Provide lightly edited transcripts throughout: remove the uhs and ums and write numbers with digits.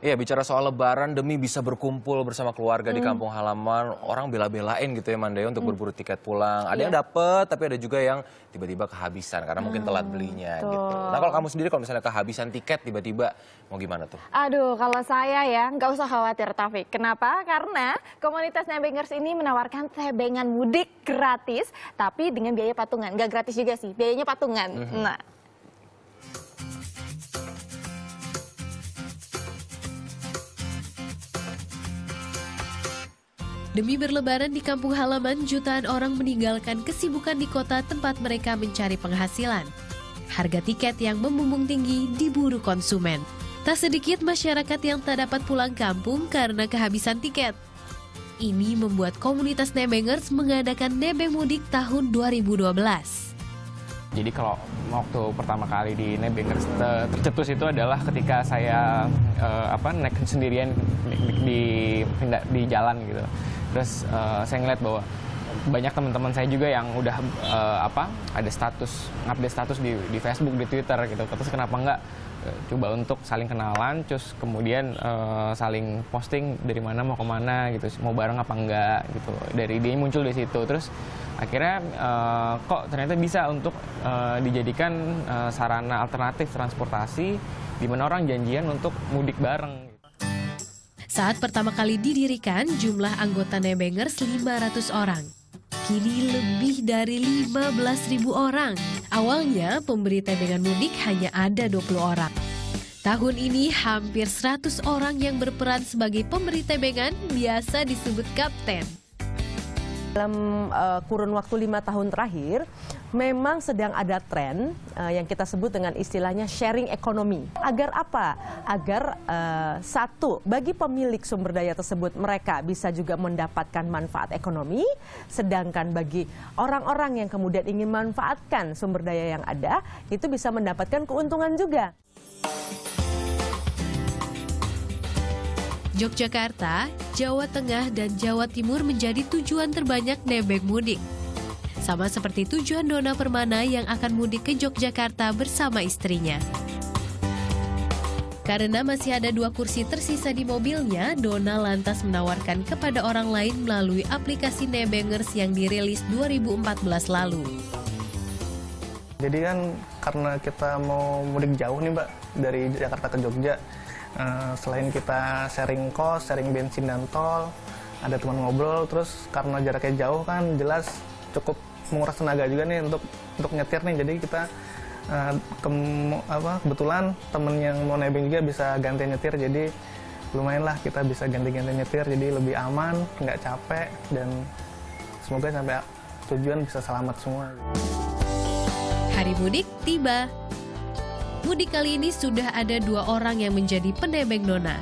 Iya, bicara soal Lebaran demi bisa berkumpul bersama keluarga di kampung halaman, orang bela-belain gitu ya Mandeo untuk berburu tiket pulang. Ada yang dapet, tapi ada juga yang tiba-tiba kehabisan karena mungkin telat belinya gitu. Nah kalau kamu sendiri kalau misalnya kehabisan tiket tiba-tiba mau gimana tuh? Aduh, kalau saya ya nggak usah khawatir Taufik. Kenapa? Karena komunitas Nebengers ini menawarkan tebengan mudik gratis, tapi dengan biaya patungan. Nggak gratis juga sih, biayanya patungan. Nah, Demi berlebaran di kampung halaman, jutaan orang meninggalkan kesibukan di kota tempat mereka mencari penghasilan. Harga tiket yang membumbung tinggi diburu konsumen. Tak sedikit masyarakat yang tak dapat pulang kampung karena kehabisan tiket. Ini membuat komunitas Nebengers mengadakan Nebeng Mudik tahun 2012. Jadi kalau waktu pertama kali di Nebengers tercetus itu adalah ketika saya naik sendirian di jalan gitu. Terus saya ngeliat bahwa banyak teman-teman saya juga yang udah ada update status di Facebook, di Twitter gitu. Terus kenapa enggak coba untuk saling kenalan, terus kemudian saling posting dari mana mau kemana gitu, mau bareng apa enggak gitu. Dari ide muncul di situ. Terus akhirnya kok ternyata bisa untuk dijadikan sarana alternatif transportasi di mana orang janjian untuk mudik bareng. Saat pertama kali didirikan, jumlah anggota Nebengers 500 orang. Kini lebih dari 15.000 orang. Awalnya pemberi tebengan mudik hanya ada 20 orang. Tahun ini hampir 100 orang yang berperan sebagai pemberi tebengan, biasa disebut kapten. Dalam kurun waktu 5 tahun terakhir, memang sedang ada tren yang kita sebut dengan istilahnya sharing ekonomi. Agar apa? Agar satu, bagi pemilik sumber daya tersebut mereka bisa juga mendapatkan manfaat ekonomi, sedangkan bagi orang-orang yang kemudian ingin manfaatkan sumber daya yang ada, itu bisa mendapatkan keuntungan juga. Yogyakarta, Jawa Tengah, dan Jawa Timur menjadi tujuan terbanyak Nebeng Mudik. Sama seperti tujuan Dona Permana yang akan mudik ke Yogyakarta bersama istrinya. Karena masih ada 2 kursi tersisa di mobilnya, Dona lantas menawarkan kepada orang lain melalui aplikasi Nebengers yang dirilis 2014 lalu. Jadi kan karena kita mau mudik jauh nih Mbak, dari Jakarta ke Jogja. Selain kita sharing kos, sharing bensin dan tol, ada teman ngobrol, terus karena jaraknya jauh kan jelas cukup menguras tenaga juga nih untuk nyetir nih. Jadi kita kebetulan temen yang mau nebeng juga bisa ganti nyetir, jadi lumayan lah kita bisa ganti-ganti nyetir, jadi lebih aman, nggak capek, dan semoga sampai tujuan bisa selamat semua. Hari mudik tiba. Mudik kali ini sudah ada 2 orang yang menjadi penebeng Dona.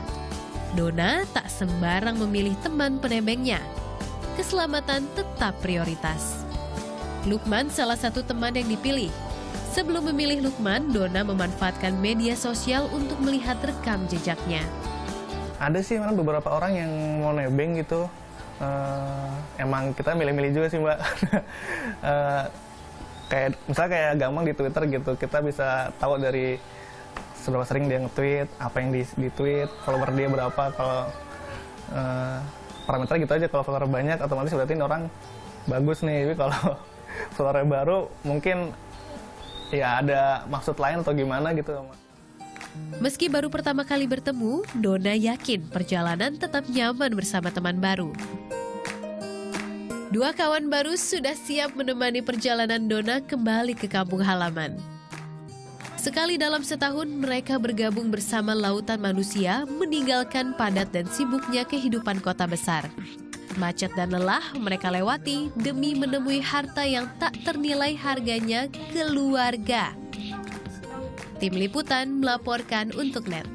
Dona tak sembarang memilih teman penebengnya. Keselamatan tetap prioritas. Lukman salah satu teman yang dipilih. Sebelum memilih Lukman, Dona memanfaatkan media sosial untuk melihat rekam jejaknya. Ada sih memang beberapa orang yang mau nebeng gitu. Emang kita milih-milih juga sih Mbak. Misalnya kayak gampang di Twitter gitu, kita bisa tahu dari seberapa sering dia nge-tweet, apa yang di-tweet, follower dia berapa, kalau parameter gitu aja. Kalau follower banyak otomatis berarti ini orang bagus nih, tapi kalau follower baru mungkin ya ada maksud lain atau gimana gitu. Meski baru pertama kali bertemu, Dona yakin perjalanan tetap nyaman bersama teman baru. 2 kawan baru sudah siap menemani perjalanan Dona kembali ke kampung halaman. Sekali dalam setahun mereka bergabung bersama lautan manusia meninggalkan padat dan sibuknya kehidupan kota besar. Macet dan lelah mereka lewati demi menemui harta yang tak ternilai harganya, keluarga. Tim Liputan melaporkan untuk NET.